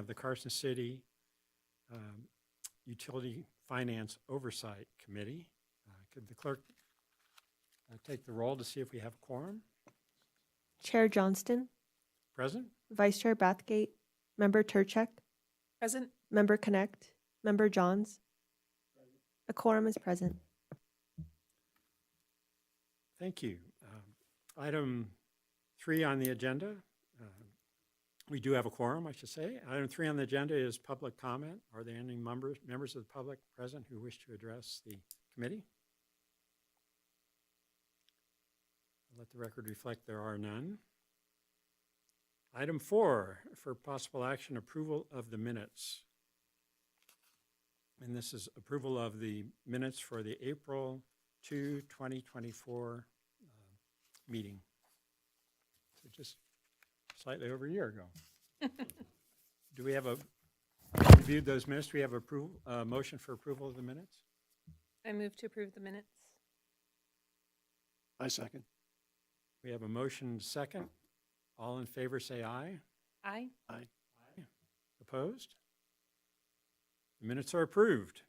of the Carson City Utility Finance Oversight Committee. Could the clerk take the roll to see if we have quorum? Chair Johnston, Present? Vice Chair Bathgate, Member Turchek, Present. Member Connect, Member Johns. A quorum is present. Thank you. Item 3 on the agenda. We do have a quorum, I should say. Item 3 on the agenda is public comment. Are there any members of the public present who wish to address the committee? Let the record reflect there are none. Item 4, for possible action, approval of the minutes. And this is approval of the minutes for the April 2, 2024 meeting. So just slightly over a year ago. Do we have reviewed those minutes? Do we have a motion for approval of the minutes? I move to approve the minutes. I second. We have a motion second. All in favor say aye. Aye. Aye. Opposed? The minutes are approved.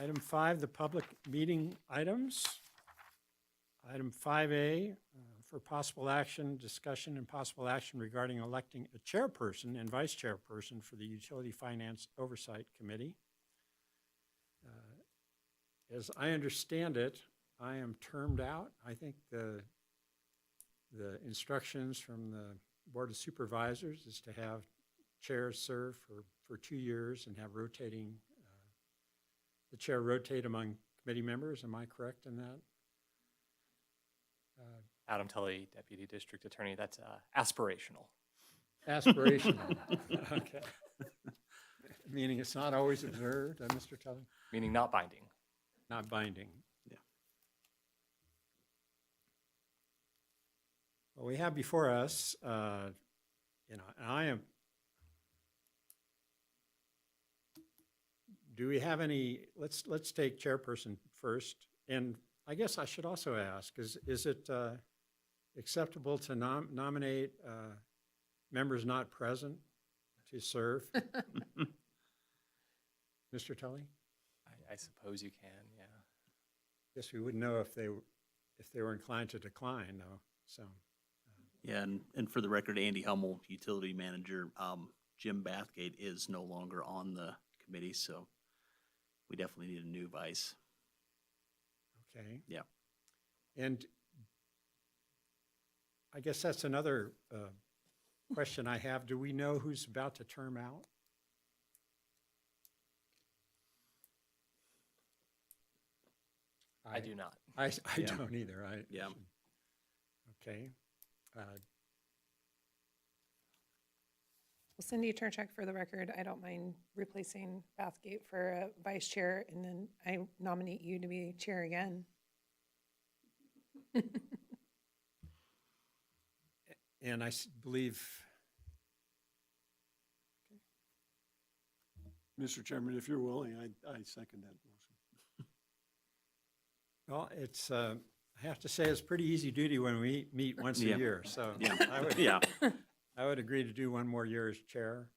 Item 5, the public meeting items. Item 5A, for possible action, discussion and possible action regarding electing a chairperson and vice chairperson for the Utility Finance Oversight Committee. As I understand it, I am termed out. I think the instructions from the Board of Supervisors is to have chairs serve for 2 years and have rotating, the chair rotate among committee members. Am I correct in that? Adam Tully, Deputy District Attorney. That's aspirational. Aspirational. Okay. Meaning it's not always observed, Mr. Tully? Meaning not binding. Not binding. Yeah. Well, we have before us, and I am. Do we have any? Let's take chairperson first, and I guess I should also ask: is it acceptable to nominate members not present to serve? Mr. Tully? I suppose you can, yeah. Guess we wouldn't know if they were inclined to decline, though. So. Yeah, and for the record, Andy Hummel, utility manager, Jim Bathgate is no longer on the committee, so we definitely need a new vice. Okay. Yeah. And I guess that's another question I have. Do we know who's about to term out? I do not. I Yeah. don't either. Yeah. Okay. Well, Cindy Turchek, for the record, I don't mind replacing Bathgate for a vice chair, and then I nominate you to be chair again. And I believe, Mr. Chairman, if you're willing, I second that motion. well, it's, I have to say, it's pretty easy duty when we meet once a Yeah. year. So Yeah. I would, Yeah. I would agree to do one more year as chair.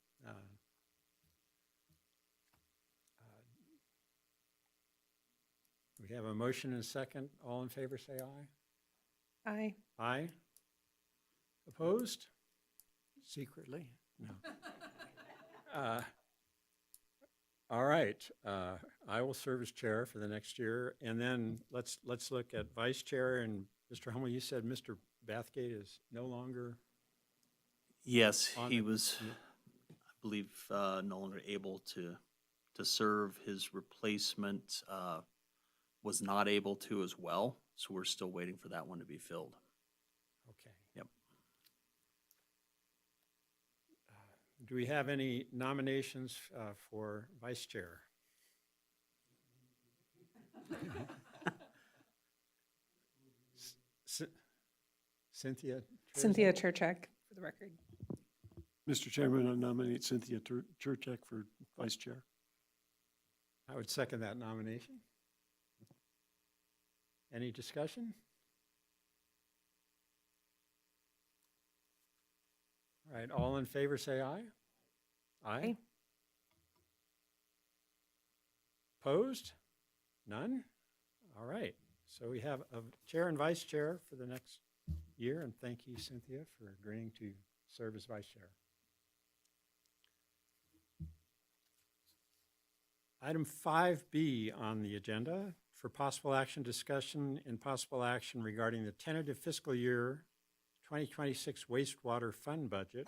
We have a motion and a second. All in favor, say aye. Aye. Aye. Opposed? Secretly? No. All right. I will serve as chair for the next year. And then let's look at vice chair. And Mr. Hummel, you said Mr. Bathgate is no longer. Yes, On he the- was, I believe, no longer able to serve. His replacement was not able to as well, so we're still waiting for that one to be filled. Okay. Yep. Do we have any nominations for vice chair? Cynthia? Cynthia Turchek, for the record. Mr. Chairman, I nominate Cynthia Turchek for vice chair. I would second that nomination. Any discussion? All right, all in favor, say aye. Aye. Aye. Opposed? None? All right, so we have a chair and vice chair for the next year, and thank you, Cynthia, for agreeing to serve as vice chair. Item 5B on the agenda for possible action discussion and possible action regarding the tentative fiscal year 2026 wastewater fund budget,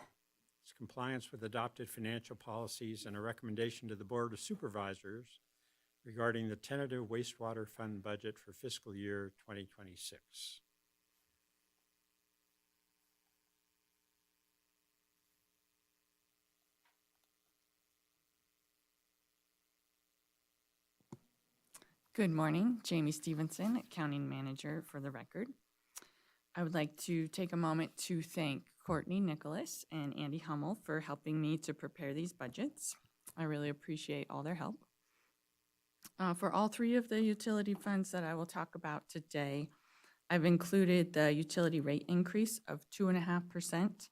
its compliance with adopted financial policies, and a recommendation to the Board of Supervisors regarding the tentative wastewater fund budget for fiscal year 2026. Good morning, Jamie Stevenson, Accounting Manager for the record. I would like to take a moment to thank Courtney Nicholas and Andy Hummel for helping me to prepare these budgets. I really appreciate all their help. For all three of the utility funds that I will talk about today, I've included the utility rate increase of 2.5%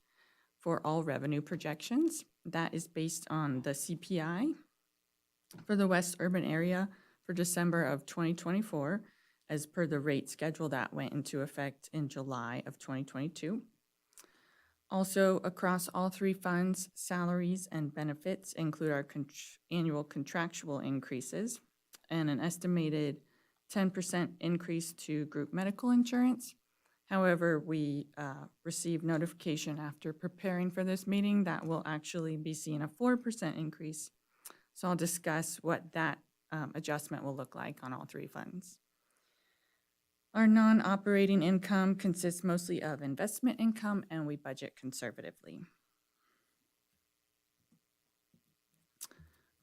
for all revenue projections. That is based on the CPI for the West Urban area for December of 2024, as per the rate schedule that went into effect in July of 2022. Also, across all three funds, salaries and benefits include our annual contractual increases and an estimated 10% increase to group medical insurance. However, we received notification after preparing for this meeting that we'll actually be seeing a 4% increase. So I'll discuss what that adjustment will look like on all three funds. Our non-operating income consists mostly of investment income, and we budget conservatively.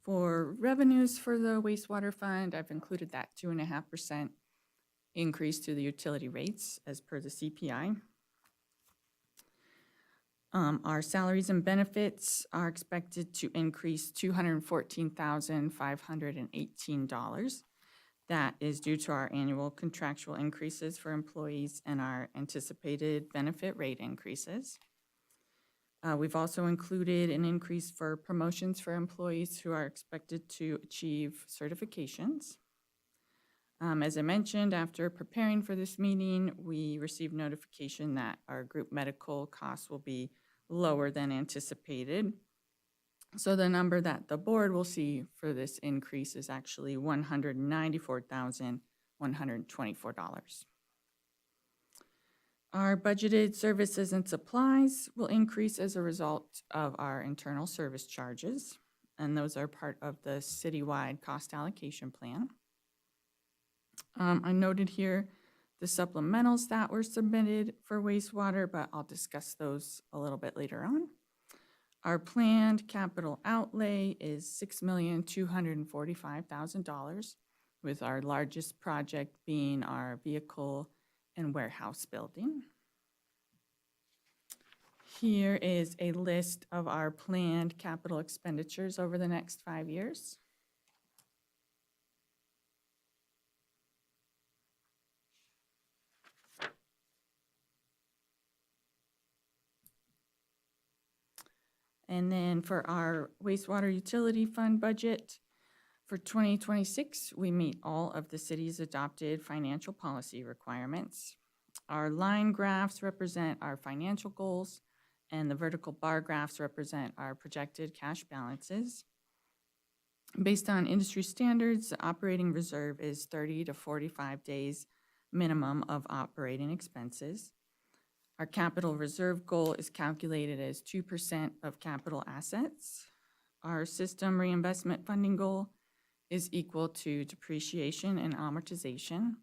For revenues for the wastewater fund, I've included that 2.5% increase to the utility rates as per the CPI. Our salaries and benefits are expected to increase $214,518. That is due to our annual contractual increases for employees and our anticipated benefit rate increases. We've also included an increase for promotions for employees who are expected to achieve certifications. As I mentioned, after preparing for this meeting, we received notification that our group medical costs will be lower than anticipated. So the number that the board will see for this increase is actually $194,124. Our budgeted services and supplies will increase as a result of our internal service charges, and those are part of the citywide cost allocation plan. I noted here the supplementals that were submitted for wastewater, but I'll discuss those a little bit later on. Our planned capital outlay is $6,245,000, with our largest project being our vehicle and warehouse building. Here is a list of our planned capital expenditures over the next 5 years. And then for our wastewater utility fund budget for 2026, we meet all of the city's adopted financial policy requirements. Our line graphs represent our financial goals, and the vertical bar graphs represent our projected cash balances. Based on industry standards, the operating reserve is 30 to 45 days minimum of operating expenses. Our capital reserve goal is calculated as 2% of capital assets. Our system reinvestment funding goal is equal to depreciation and amortization.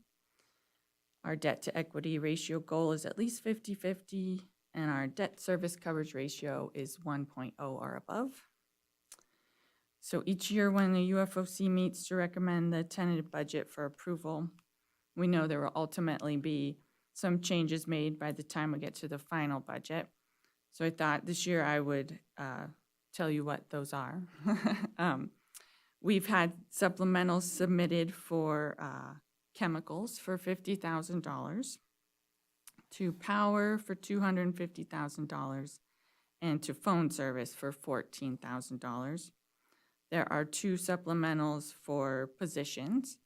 Our debt to equity ratio goal is at least 50-50, and our debt service coverage ratio is 1.0 or above. So each year when the UFOC meets to recommend the tentative budget for approval, we know there will ultimately be some changes made by the time we get to the final budget. So I thought this year I would tell you what those are. We've had supplementals submitted for chemicals for $50,000, to power for $250,000, and to phone service for $14,000. There are 2 supplementals for positions.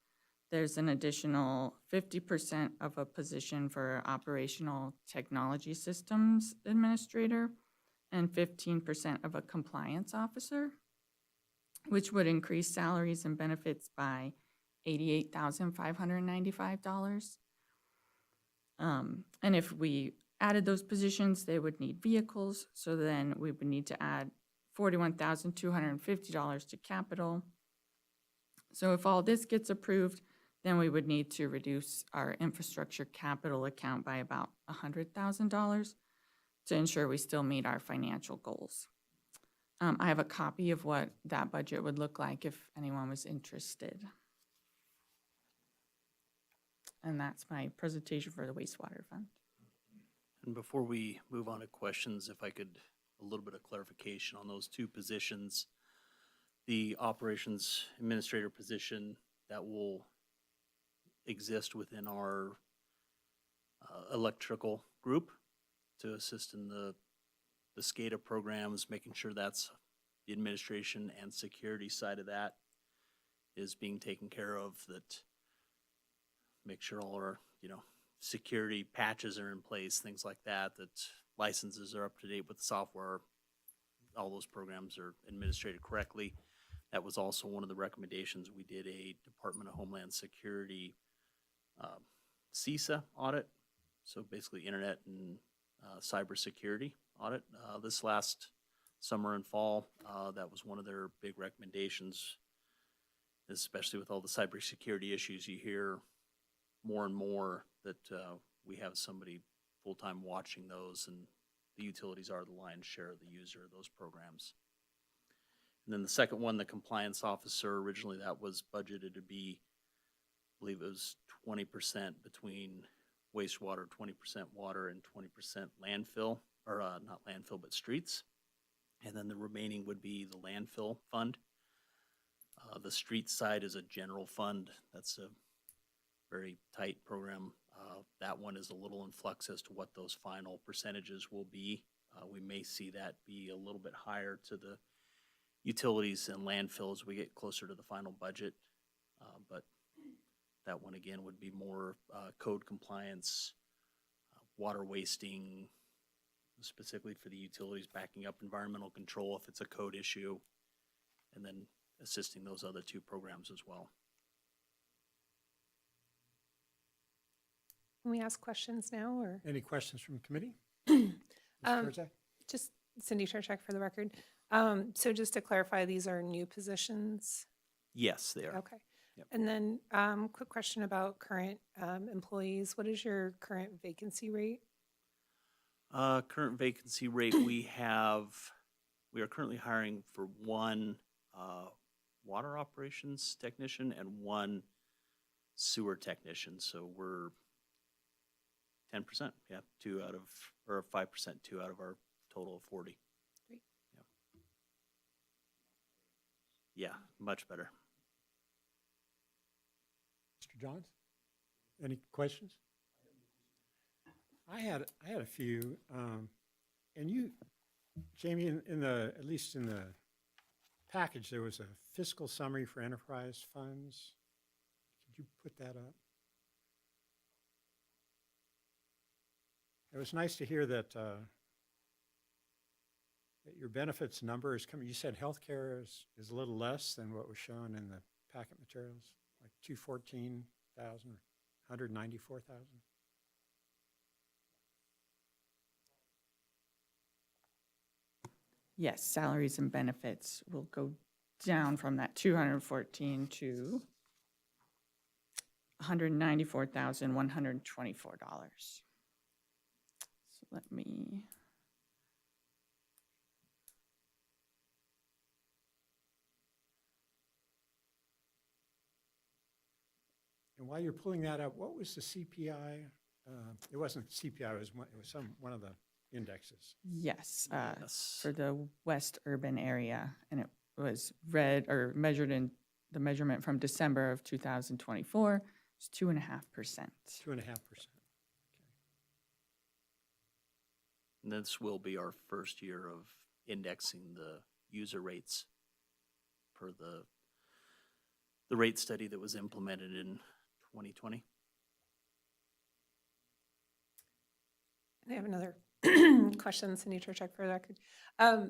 There's an additional 50% of a position for operational technology systems administrator and 15% of a compliance officer, which would increase salaries and benefits by $88,595. And if we added those positions, they would need vehicles, so then we would need to add $41,250 to capital. So if all this gets approved, then we would need to reduce our infrastructure capital account by about $100,000 to ensure we still meet our financial goals. I have a copy of what that budget would look like if anyone was interested. And that's my presentation for the wastewater fund. And before we move on to questions, if I could, a little bit of clarification on those 2 positions. The operations administrator position that will exist within our electrical group to assist in the SCADA programs, making sure that's the administration and security side of that is being taken care of, that make sure all our, security patches are in place, things like that, that licenses are up to date with the software, all those programs are administrated correctly. That was also one of the recommendations. We did a Department of Homeland Security CISA audit, so basically internet and cybersecurity audit this last summer and fall. That was one of their big recommendations, especially with all the cybersecurity issues. You hear more and more that we have somebody full-time watching those, and the utilities are the lion's share of the user of those programs. And then the second one, the compliance officer, originally that was budgeted to be, I believe it was 20% between wastewater, 20% water, and 20% landfill, or not landfill, but streets. And then the remaining would be the landfill fund. The street side is a general fund. That's a very tight program. That one is a little in flux as to what those final percentages will be. We may see that be a little bit higher to the utilities and landfill as we get closer to the final budget. But that one again would be more code compliance, water wasting, specifically for the utilities, backing up environmental control if it's a code issue, and then assisting those other 2 programs as well. Can we ask questions now, or? Any questions from committee? Ms. Kurzak? Just Cindy Cherchak for the record. So just to clarify, these are new positions? Yes, they are. Okay. Yep. And then quick question about current employees. What is your current vacancy rate? Current vacancy rate, we are currently hiring for 1 water operations technician and 1 sewer technician. So we're 10%, 2 out of, or 5%, 2 out of our total of 40. Great. Yeah, much better. Mr. Johns? Any questions? I had a few, and you, Jamie, in the, at least in the package, there was a fiscal summary for enterprise funds. Could you put that up? It was nice to hear that that your benefits number is coming. You said healthcare is a little less than what was shown in the packet materials, like 214,000 or 194,000. Yes, salaries and benefits will go down from that 214 to $194,124. So let me. And while you're pulling that up, what was the CPI? It wasn't CPI, it was one of the indexes. Yes, Yes. for the West Urban area, and it was measured in the measurement from December of 2024. It's 2.5%. 2.5%. And this will be our first year of indexing the user rates per the rate study that was implemented in 2020. I have another question, Cindy Turchak, for the record. I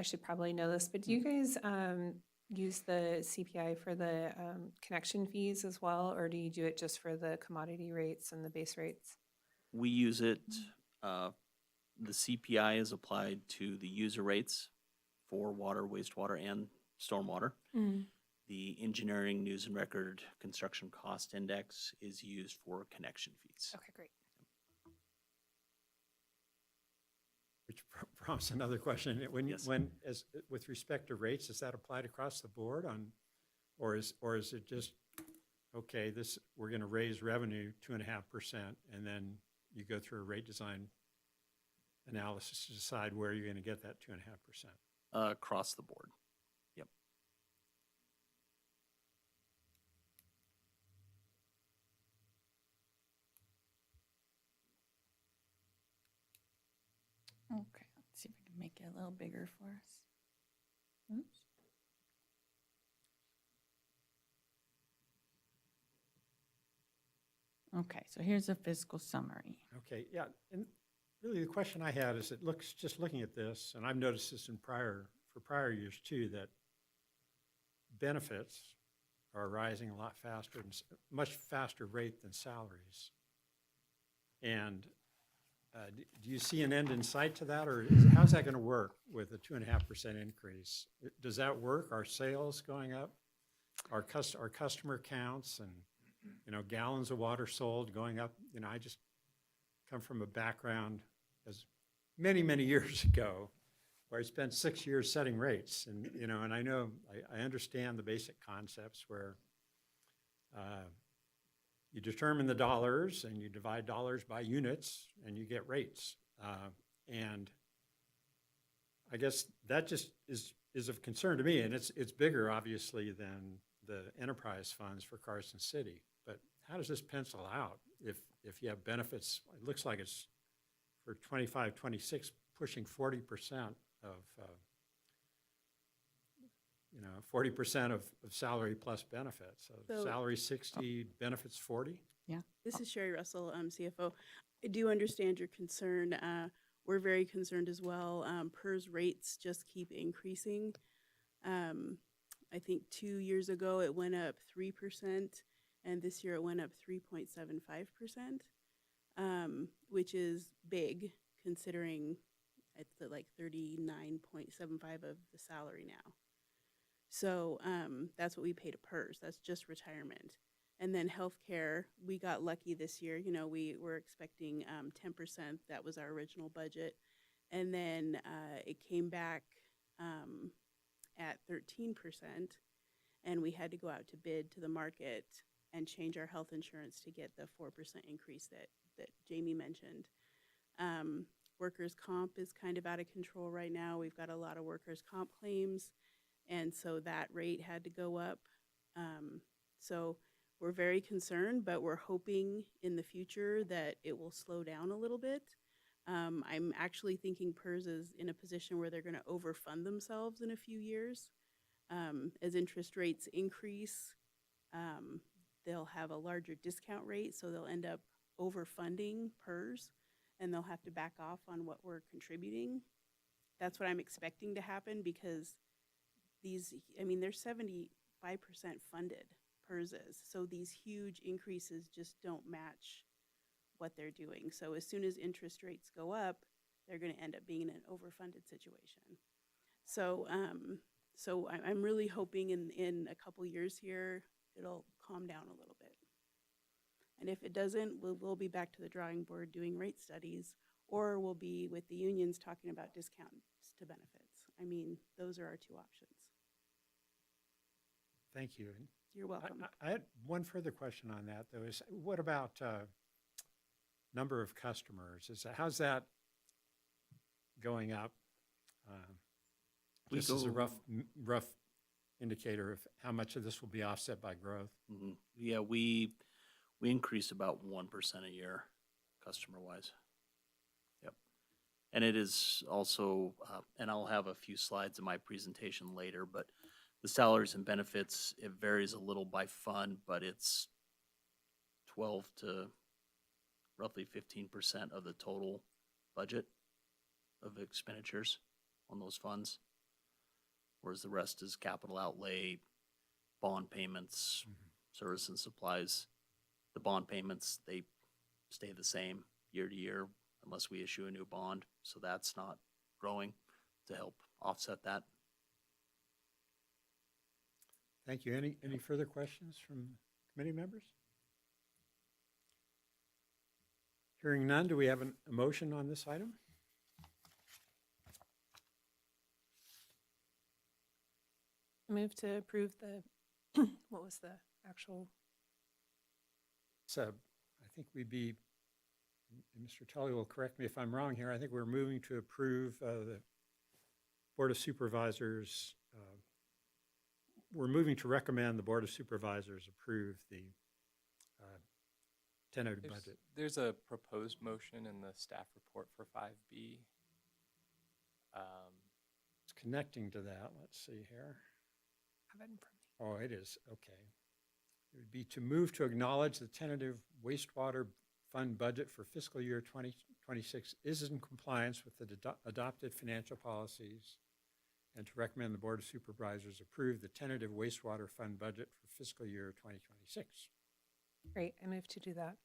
should probably know this, but do you guys use the CPI for the connection fees as well, or do you do it just for the commodity rates and the base rates? We use it, the CPI is applied to the user rates for water, wastewater, and stormwater. The engineering news and record construction cost index is used for connection fees. Okay, great. Which prompts another question. Yes. With respect to rates, is that applied across the board or is it just, okay, we're going to raise revenue 2.5%, and then you go through a rate design analysis to decide where you're going to get that 2.5%? Across the board. Yep. Okay, let's see if I can make it a little bigger for us. Oops. Okay, so here's a fiscal summary. Okay, yeah, and really the question I had is just looking at this, and I've noticed this for prior years too, that benefits are rising a lot faster, much faster rate than salaries. And do you see an end in sight to that, or how's that going to work with a 2.5% increase? Does that work? Are sales going up? Are customer counts and gallons of water sold going up? I just come from a background as many, many years ago where I spent 6 years setting rates, and and I understand the basic concepts where you determine the dollars and you divide dollars by units and you get rates. And I guess that just is of concern to me, and it's bigger obviously than the enterprise funds for Carson City. But how does this pencil out if you have benefits? It looks like it's for 25, 26 pushing 40% of 40% of salary plus benefits. So salary 60, benefits 40. This is Sherry Russell, CFO. I do understand your concern. We're very concerned as well. PERS rates just keep increasing. I think 2 years ago it went up 3%, and this year it went up 3.75%, which is big considering it's at like 39.75 of the salary now. So that's what we pay to PERS. That's just retirement. And then healthcare, we got lucky this year. We were expecting 10%. That was our original budget. And then it came back at 13%. And we had to go out to bid to the market and change our health insurance to get the 4% increase that Jamie mentioned. Workers' comp is kind of out of control right now. We've got a lot of workers' comp claims. And so that rate had to go up. So we're very concerned, but we're hoping in the future that it will slow down a little bit. I'm actually thinking PERS is in a position where they're going to overfund themselves in a few years. As interest rates increase, they'll have a larger discount rate, so they'll end up overfunding PERS, and they'll have to back off on what we're contributing. That's what I'm expecting to happen because they're 75% funded, PERS is. So these huge increases just don't match what they're doing. So as soon as interest rates go up, they're going to end up being in an overfunded situation. So I'm really hoping in a couple years here, it'll calm down a little bit. And if it doesn't, we'll be back to the drawing board doing rate studies, or we'll be with the unions talking about discounts to benefits. Those are our two options. Thank you. You're welcome. I had one further question on that, though. Is what about number of customers? How's that going up? Just as a rough indicator of how much of this will be offset by growth. Mm-hmm. Yeah, we increase about 1% a year, customer-wise. Yep. And it is also, and I'll have a few slides in my presentation later, but the salaries and benefits, it varies a little by fund, but it's 12 to roughly 15% of the total budget of expenditures on those funds. Whereas the rest is capital outlay, bond payments, service and supplies. The bond payments, they stay the same year to year unless we issue a new bond. So that's not growing to help offset that. Thank you. Any further questions from committee members? Hearing none, do we have a motion on this item? Move to approve the, what was the actual? So I think we'd be, and Mr. Tully will correct me if I'm wrong here, I think we're moving to approve the Board of Supervisors, we're moving to recommend the Board of Supervisors approve the tentative budget. There's a proposed motion in the staff report for 5B. It's connecting to that. Let's see here. Have it in front of me. Oh, it is, okay. It would be to move to acknowledge the tentative wastewater fund budget for fiscal year 2026 is in compliance with the adopted financial policies, and to recommend the Board of Supervisors approve the tentative wastewater fund budget for fiscal year 2026. Great, I move to do that.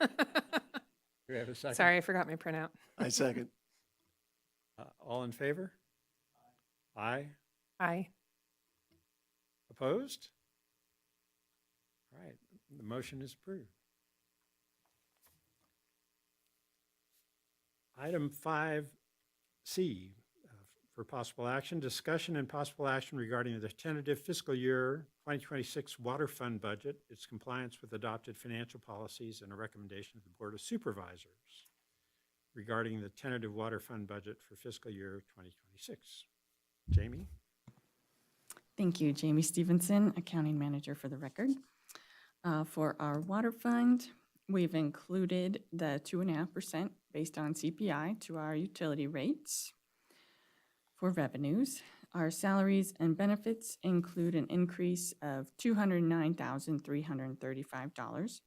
Do we have a second? Sorry, I forgot my printout. I second. All in favor? Aye. Aye. Opposed? All right, the motion is approved. Item 5C for possible action, discussion and possible action regarding the tentative fiscal year 2026 water fund budget, its compliance with adopted financial policies, and a recommendation of the Board of Supervisors regarding the tentative water fund budget for fiscal year 2026. Jamie? Thank you, Jamie Stevenson, Accounting Manager for the record. For our water fund, we've included the 2.5% based on CPI to our utility rates. For revenues, our salaries and benefits include an increase of $209,335.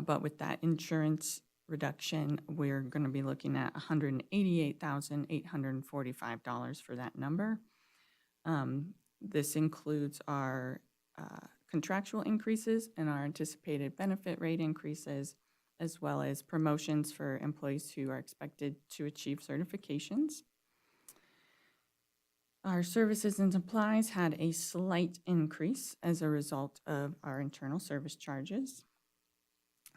But with that insurance reduction, we're going to be looking at $188,845 for that number. This includes our contractual increases and our anticipated benefit rate increases, as well as promotions for employees who are expected to achieve certifications. Our services and supplies had a slight increase as a result of our internal service charges.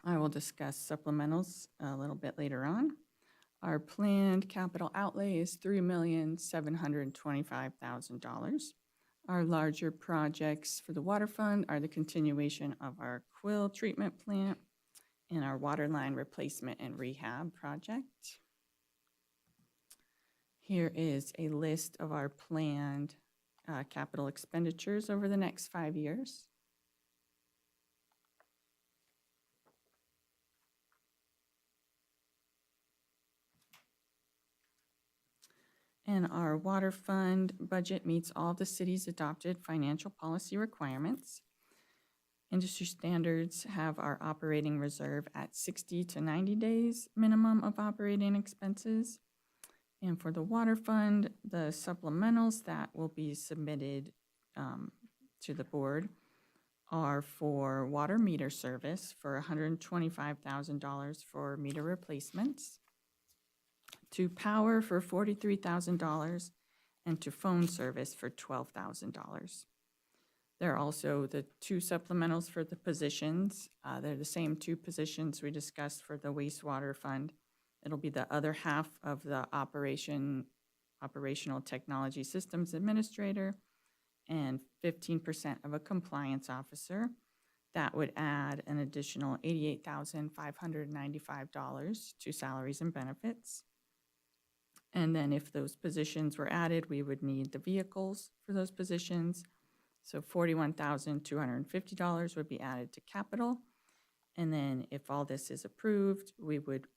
I will discuss supplementals a little bit later on. Our planned capital outlay is $3,725,000. Our larger projects for the water fund are the continuation of our Quill treatment plant and our water line replacement and rehab project. Here is a list of our planned capital expenditures over the next 5 years. And our water fund budget meets all the city's adopted financial policy requirements. Industry standards have our operating reserve at 60 to 90 days minimum of operating expenses. And for the water fund, the supplementals that will be submitted to the board are for water meter service for $125,000 for meter replacements, to power for $43,000, and to phone service for $12,000. There are also the two supplementals for the positions. They're the same two positions we discussed for the wastewater fund. It'll be the other half of the operational technology systems administrator and 15% of a compliance officer. That would add an additional $88,595 to salaries and benefits. And then if those positions were added, we would need the vehicles for those positions. So $41,250 would be added to capital. And then if all this is approved, we would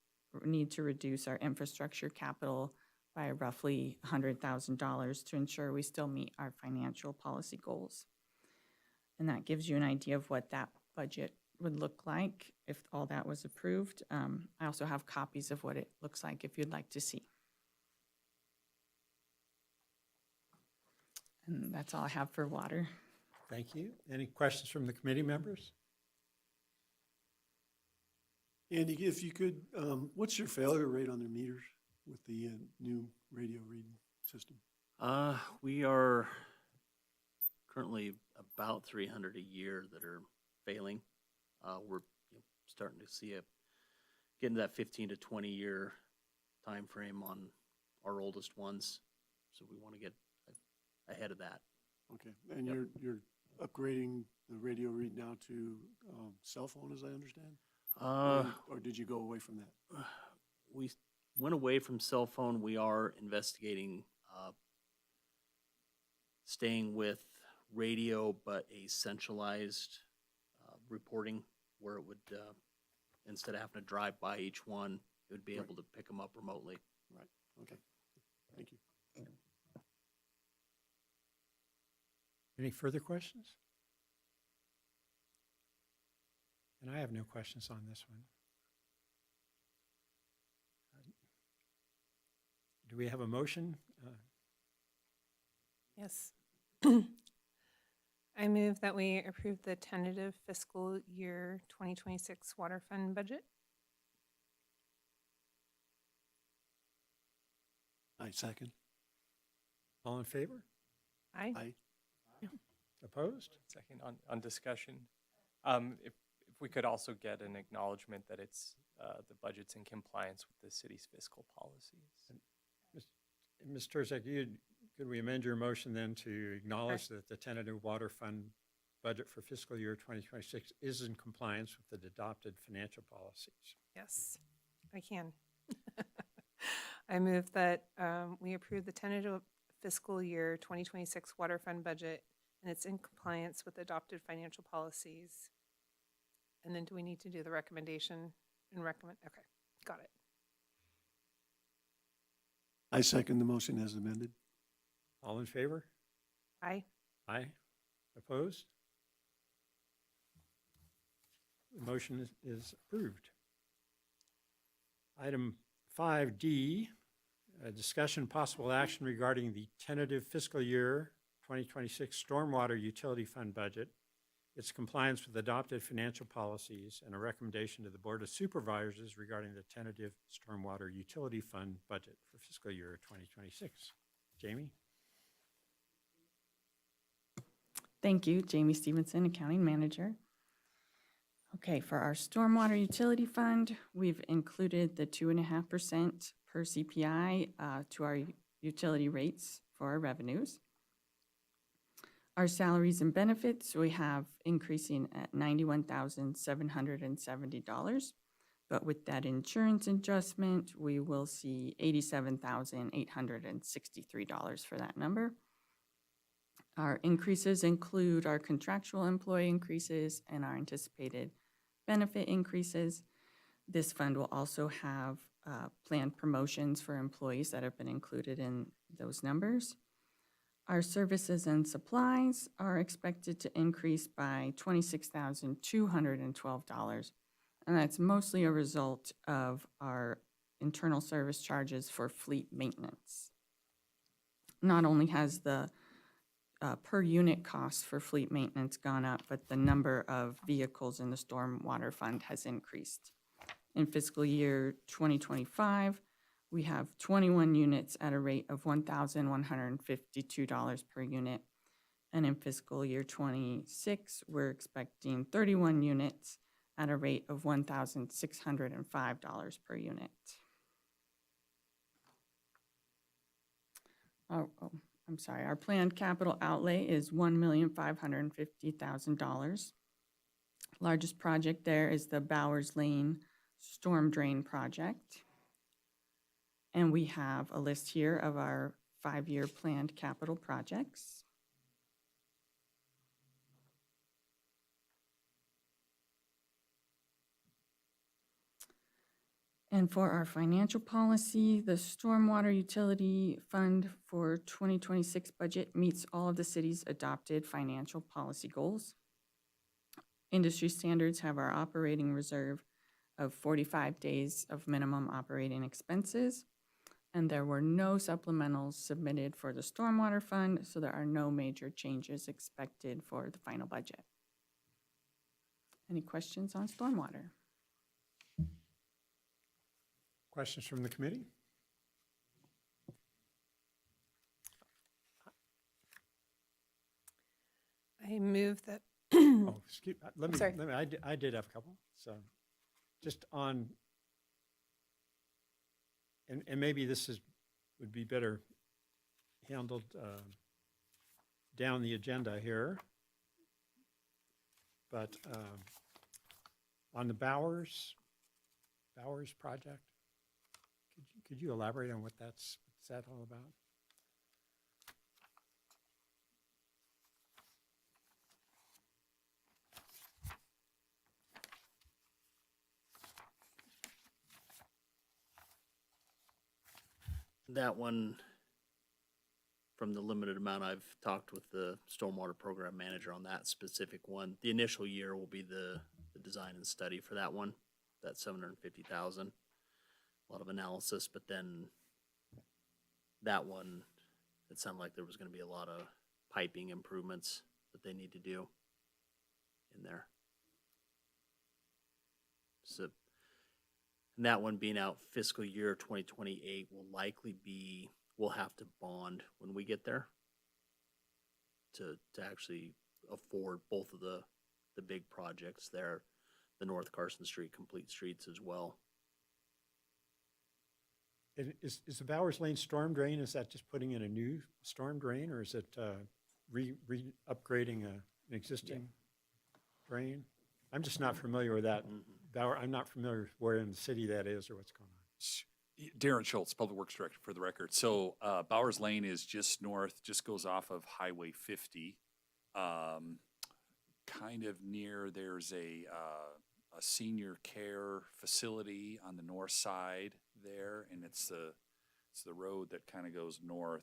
need to reduce our infrastructure capital by roughly $100,000 to ensure we still meet our financial policy goals. And that gives you an idea of what that budget would look like if all that was approved. I also have copies of what it looks like if you'd like to see. And that's all I have for water. Thank you. Any questions from the committee members? Andy, if you could, what's your failure rate on their meters with the new radio reading system? We are currently about 300 a year that are failing. We're starting to see get into that 15 to 20 year time frame on our oldest ones. So we want to get ahead of that. Okay, and Yep. you're upgrading the radio read now to cell phone, as I understand? Or did you go away from that? We went away from cell phone. We are investigating staying with radio, but a centralized reporting where it would, instead of having to drive by each one, it would be Right. able to pick them up remotely. Right, okay, thank you. Any further questions? And I have no questions on this one. Do we have a motion? Yes. I move that we approve the tentative fiscal year 2026 water fund budget. I second. All in favor? Aye. Aye. Opposed? Second on discussion. If we could also get an acknowledgement that it's, the budget's in compliance with the city's fiscal policies. Ms. Turzak, could we amend your motion then to acknowledge that the tentative water fund budget for fiscal year 2026 is in compliance with the adopted financial policies? Yes, I can. I move that we approve the tentative fiscal year 2026 water fund budget, and it's in compliance with adopted financial policies. And then do we need to do the recommendation and recommend? Okay, got it. I second the motion as amended. All in favor? Aye. Aye. Opposed? The motion is approved. Item 5D, a discussion possible action regarding the tentative fiscal year 2026 stormwater utility fund budget, its compliance with adopted financial policies, and a recommendation to the Board of Supervisors regarding the tentative stormwater utility fund budget for fiscal year 2026. Jamie? Thank you, Jamie Stevenson, Accounting Manager. Okay, for our stormwater utility fund, we've included the 2.5% per CPI to our utility rates for our revenues. Our salaries and benefits, we have increasing at $91,770. But with that insurance adjustment, we will see $87,863 for that number. Our increases include our contractual employee increases and our anticipated benefit increases. This fund will also have planned promotions for employees that have been included in those numbers. Our services and supplies are expected to increase by $26,212, and that's mostly a result of our internal service charges for fleet maintenance. Not only has the per unit cost for fleet maintenance gone up, but the number of vehicles in the stormwater fund has increased. In fiscal year 2025, we have 21 units at a rate of $1,152 per unit. And in fiscal year 26, we're expecting 31 units at a rate of $1,605 per unit. I'm sorry, our planned capital outlay is $1,550,000. Largest project there is the Bowers Lane Storm Drain Project. And we have a list here of our 5-year planned capital projects. And for our financial policy, the Stormwater Utility Fund for 2026 budget meets all of the city's adopted financial policy goals. Industry standards have our operating reserve of 45 days of minimum operating expenses. And there were no supplementals submitted for the Stormwater Fund, so there are no major changes expected for the final budget. Any questions on stormwater? Questions from the committee? I move that, Oh, excuse, Sorry. I did have a couple, so just on, and maybe this would be better handled down the agenda here. But on the Bowers project, could you elaborate on what's that all about? That one, from the limited amount I've talked with the stormwater program manager on that specific one, the initial year will be the design and study for that one, that 750,000. A lot of analysis, but then that one, it sounded like there was gonna be a lot of piping improvements that they need to do in there. So, and that one being out fiscal year 2028 will likely be, we'll have to bond when we get there to actually afford both of the big projects there, the North Carson Street complete streets as well. And is the Bowers Lane storm drain, is that just putting in a new storm drain, or is it upgrading an existing drain? I'm just not familiar with that. I'm not familiar with where in the city that is or what's going on. Darren Schultz, Public Works Director for the record. So Bowers Lane is just north, just goes off of Highway 50. Kind of near, there's a senior care facility on the north side there, and it's the road that kind of goes north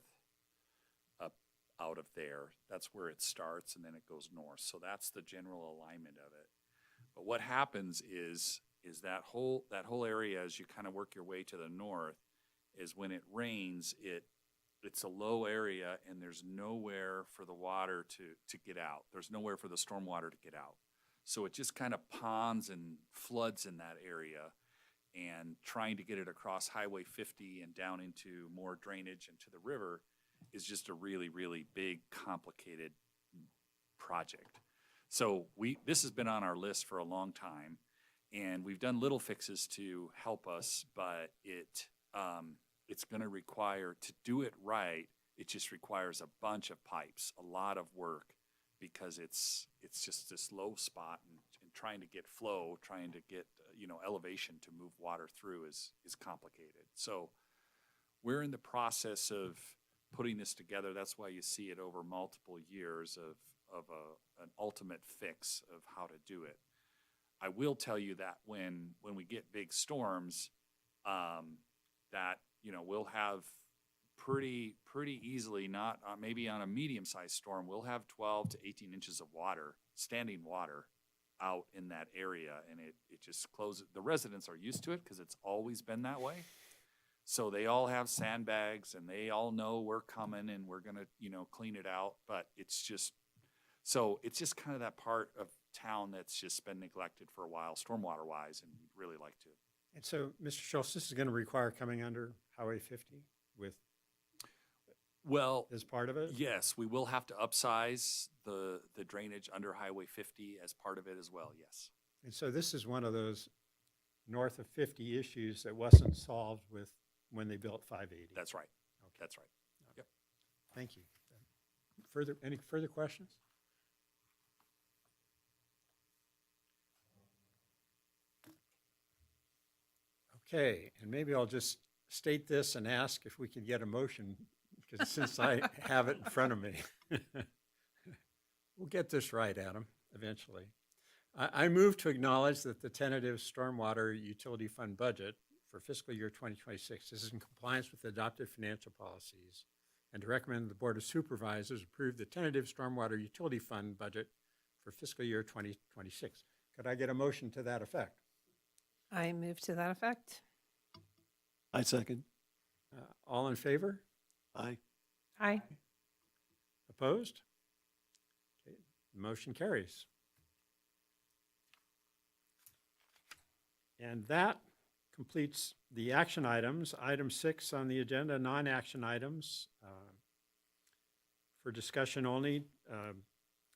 up out of there. That's where it starts, and then it goes north. So that's the general alignment of it. But what happens is that whole area, as you kind of work your way to the north, is when it rains, it's a low area and there's nowhere for the water to get out. There's nowhere for the stormwater to get out. So it just kind of ponds and floods in that area, and trying to get it across Highway 50 and down into more drainage into the river is just a really, really big, complicated project. So this has been on our list for a long time, and we've done little fixes to help us, but it's going to require, to do it right, it just requires a bunch of pipes, a lot of work, because it's just this low spot, and trying to get flow, trying to get elevation to move water through is complicated. So we're in the process of putting this together. That's why you see it over multiple years of an ultimate fix of how to do it. I will tell you that when we get big storms, that we'll have pretty easily, not maybe on a medium-sized storm, we'll have 12 to 18 inches of water, standing water, out in that area, and it just closes. The residents are used to it because it's always been that way. So they all have sandbags, and they all know we're coming and we're gonna clean it out. But it's just kind of that part of town that's just been neglected for a while, stormwater wise, and we'd really like to. And so, Mr. Schultz, this is going to require coming under Highway 50 as part of it? Yes, we will have to upsize the drainage under Highway 50 as part of it as well, yes. And so this is one of those north of 50 issues that wasn't solved when they built 580. That's right. Okay. That's right. Yep. Thank you. Any further questions? Okay, and maybe I'll just state this and ask if we could get a motion, because since I have it in front of me. We'll get this right, Adam, eventually. I move to acknowledge that the tentative stormwater utility fund budget for fiscal year 2026. This is in compliance with adopted financial policies. And to recommend the Board of Supervisors approve the tentative stormwater utility fund budget for fiscal year 2026. Could I get a motion to that effect? I move to that effect. I second. All in favor? Aye. Aye. Opposed? Okay, the motion carries. And that completes the action items. Item 6 on the agenda, non-action items. For discussion only,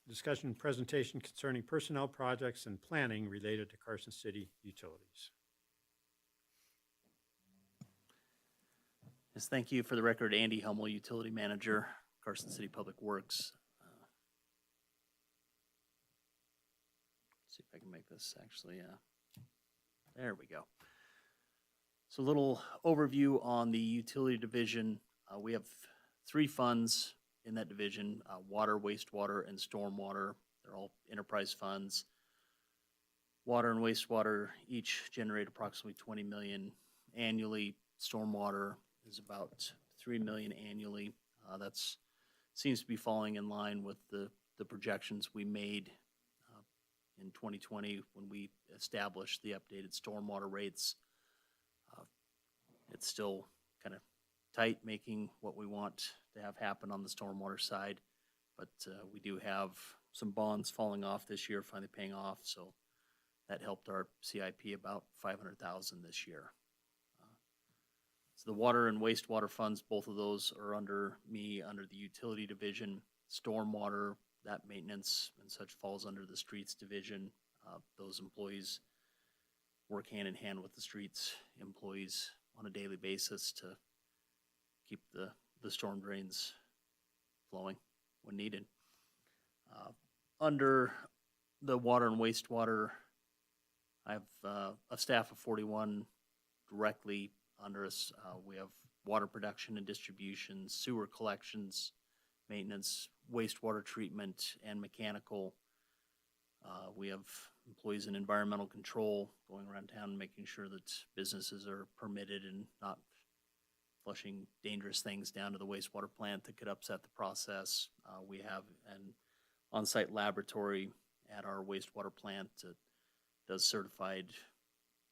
discussion and presentation concerning personnel projects and planning related to Carson City utilities. Yes, thank you. For the record, Andy Hummel, Utility Manager, Carson City Public Works. See if I can make this actually, there we go. So a little overview on the utility division. We have 3 funds in that division, water, wastewater, and stormwater. They're all enterprise funds. Water and wastewater each generate approximately 20 million annually. Stormwater is about 3 million annually. That's seems to be falling in line with the projections we made in 2020 when we established the updated stormwater rates. It's still kind of tight, making what we want to have happen on the stormwater side, but we do have some bonds falling off this year, finally paying off, so that helped our CIP about $500,000 this year. So the water and wastewater funds, both of those are under me, under the utility division. Stormwater, that maintenance and such falls under the streets division. Those employees work hand in hand with the streets employees on a daily basis to keep the storm drains flowing when needed. Under the water and wastewater, I have a staff of 41 directly under us. We have water production and distribution, sewer collections, maintenance, wastewater treatment, and mechanical. We have employees in environmental control going around town making sure that businesses are permitted and not flushing dangerous things down to the wastewater plant that could upset the process. We have an on-site laboratory at our wastewater plant that does certified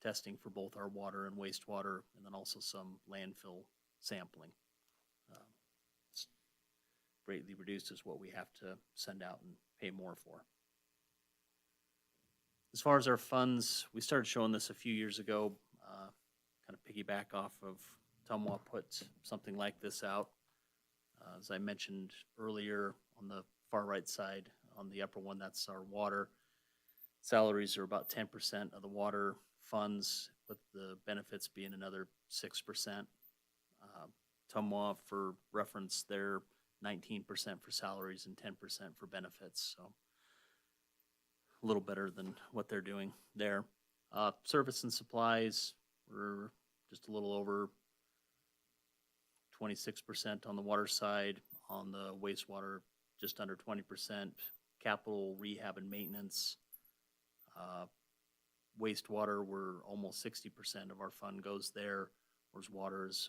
testing for both our water and wastewater, and then also some landfill sampling. It's greatly reduced as what we have to send out and pay more for. As far as our funds, we started showing this a few years ago, kind of piggyback off of Tumwa put something like this out. As I mentioned earlier, on the far right side, on the upper one, that's our water. Salaries are about 10% of the water funds, with the benefits being another 6%. Tumwa, for reference, they're 19% for salaries and 10% for benefits, so a little better than what they're doing there. Service and supplies, we're just a little over 26% on the water side. On the wastewater, just under 20%. Capital, rehab, and maintenance. Wastewater, we're almost 60% of our fund goes there, whereas water is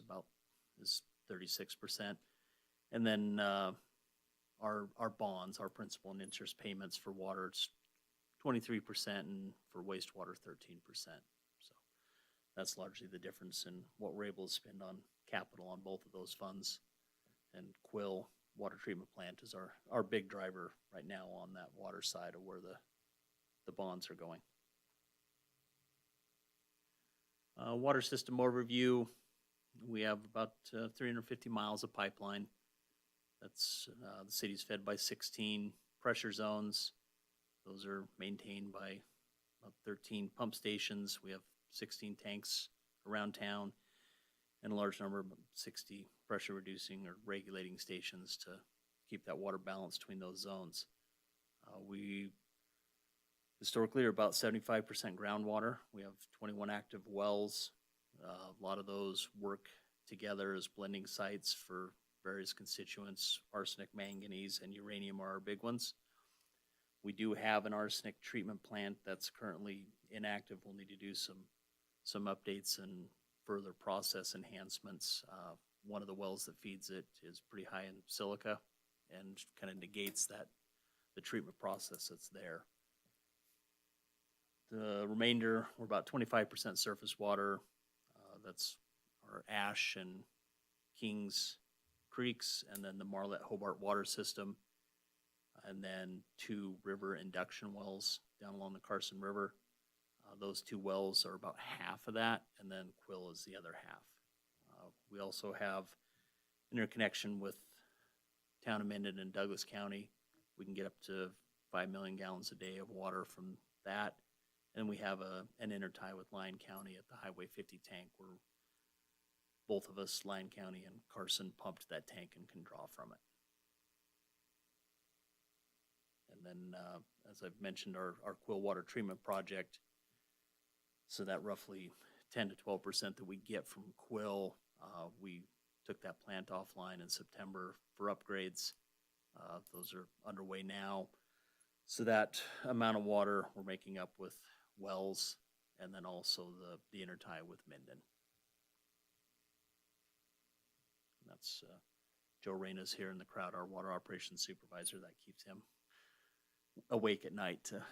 36%. And then our bonds, our principal and interest payments for water, it's 23%, and for wastewater, 13%. So that's largely the difference in what we're able to spend on capital on both of those funds. And Quill Water Treatment Plant is our big driver right now on that water side of where the bonds are going. Water system overview, we have about 350 miles of pipeline. That's the city's fed by 16 pressure zones. Those are maintained by about 13 pump stations. We have 16 tanks around town and a large number of 60 pressure reducing or regulating stations to keep that water balance between those zones. We historically are about 75% groundwater. We have 21 active wells. A lot of those work together as blending sites for various constituents. Arsenic, manganese, and uranium are our big ones. We do have an arsenic treatment plant that's currently inactive. We'll need to do some updates and further process enhancements. One of the wells that feeds it is pretty high in silica and kind of negates the treatment process that's there. The remainder, we're about 25% surface water. That's our Ash and Kings Creeks, and then the Marlette Hobart water system, and then 2 river induction wells down along the Carson River. Those 2 wells are about half of that, and then Quill is the other half. We also have interconnection with Town of Minden and Douglas County. We can get up to 5 million gallons a day of water from that. And we have an intertie with Lyon County at the Highway 50 tank, where both of us, Lyon County and Carson, pumped that tank and can draw from it. And then, as I've mentioned, our Quill water treatment project, so that roughly 10 to 12% that we get from Quill, we took that plant offline in September for upgrades. Those are underway now. So that amount of water we're making up with wells, and then also the intertie with Minden. And that's Joe Reyna's here in the crowd, our water operations supervisor. That keeps him awake at night to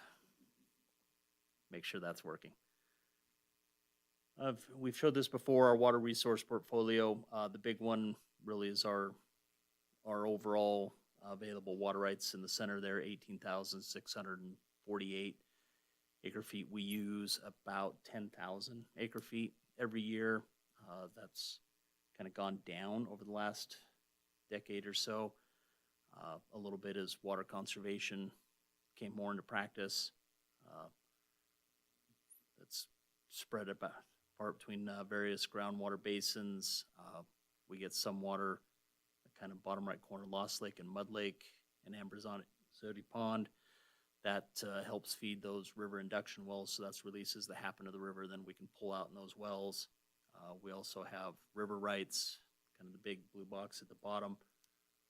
make sure that's working. We've showed this before, our water resource portfolio. The big one really is our overall available water rights in the center there, 18,648 acre feet. We use about 10,000 acre feet every year. That's kind of gone down over the last decade or so. A little bit as water conservation came more into practice. It's spread apart between various groundwater basins. We get some water, kind of bottom right corner, Lost Lake and Mud Lake and Ambrazotti Pond. That helps feed those river induction wells, so that's releases that happen to the river, then we can pull out in those wells. We also have river rights, kind of the big blue box at the bottom,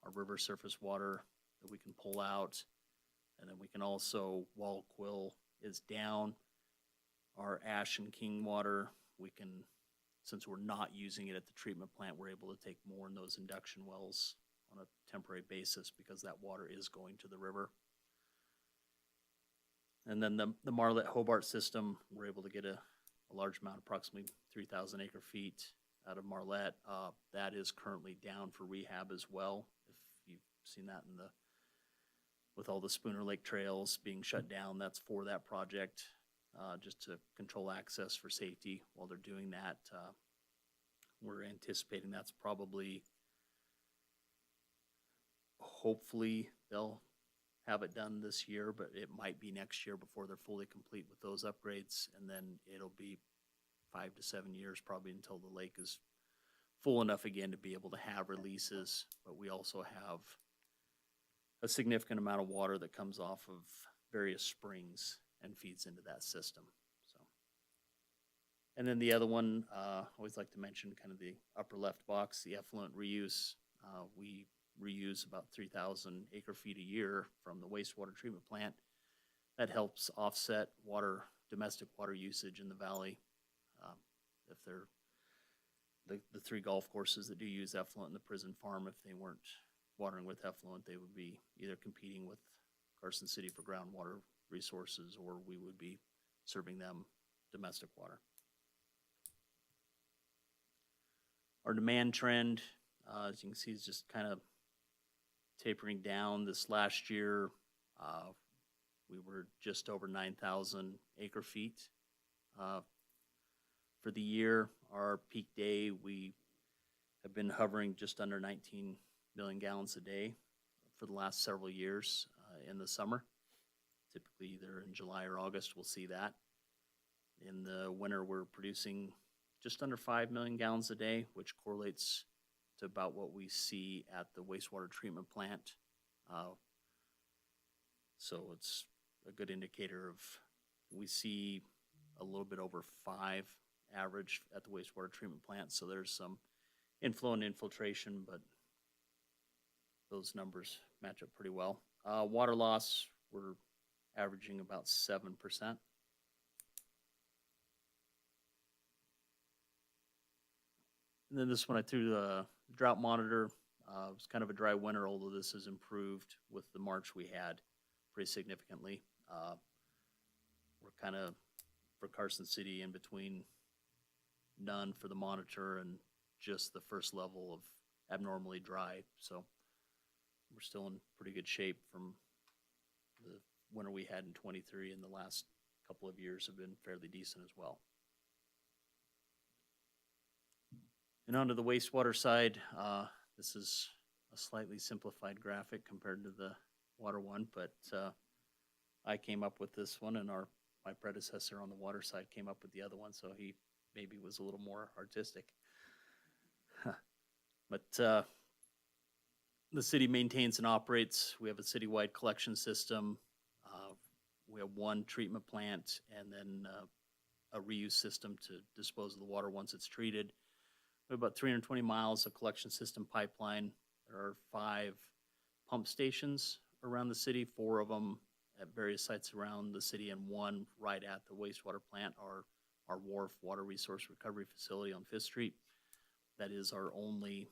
our river surface water that we can pull out. And then we can also, while Quill is down, our Ash and King water, we can, since we're not using it at the treatment plant, we're able to take more in those induction wells on a temporary basis because that water is going to the river. And then the Marlette Hobart system, we're able to get a large amount, approximately 3,000 acre feet out of Marlette. That is currently down for rehab as well. If you've seen that with all the Spooner Lake trails being shut down, that's for that project, just to control access for safety while they're doing that. We're anticipating that's probably, hopefully they'll have it done this year, but it might be next year before they're fully complete with those upgrades. And then it'll be 5 to 7 years probably until the lake is full enough again to be able to have releases. But we also have a significant amount of water that comes off of various springs and feeds into that system. So, and then the other one, I always like to mention kind of the upper left box, the effluent reuse. We reuse about 3,000 acre feet a year from the wastewater treatment plant. That helps offset domestic water usage in the valley. If they're the 3 golf courses that do use effluent in the prison farm, if they weren't watering with effluent, they would be either competing with Carson City for groundwater resources, or we would be serving them domestic water. Our demand trend, as you can see, is just kind of tapering down. This last year, we were just over 9,000 acre feet. For the year, our peak day, we have been hovering just under 19 million gallons a day for the last several years in the summer. Typically either in July or August, we'll see that. In the winter, we're producing just under 5 million gallons a day, which correlates to about what we see at the wastewater treatment plant. So it's a good indicator of, we see a little bit over 5 average at the wastewater treatment plant. So there's some inflow and infiltration, but those numbers match up pretty well. Water loss, we're averaging about 7%. And then this one I threw the drought monitor. It was kind of a dry winter, although this has improved with the March we had pretty significantly. We're kind of, for Carson City, in between none for the monitor and just the first level of abnormally dry. So we're still in pretty good shape from the winter we had in 23, and the last couple of years have been fairly decent as well. And onto the wastewater side, this is a slightly simplified graphic compared to the water one, but I came up with this one, and my predecessor on the water side came up with the other one, so he maybe was a little more artistic. But the city maintains and operates. We have a citywide collection system. We have one treatment plant, and then a reuse system to dispose of the water once it's treated. We have about 320 miles of collection system pipeline. There are 5 pump stations around the city, 4 of them at various sites around the city, and 1 right at the wastewater plant, our wharf water resource recovery facility on 5th Street. That is our only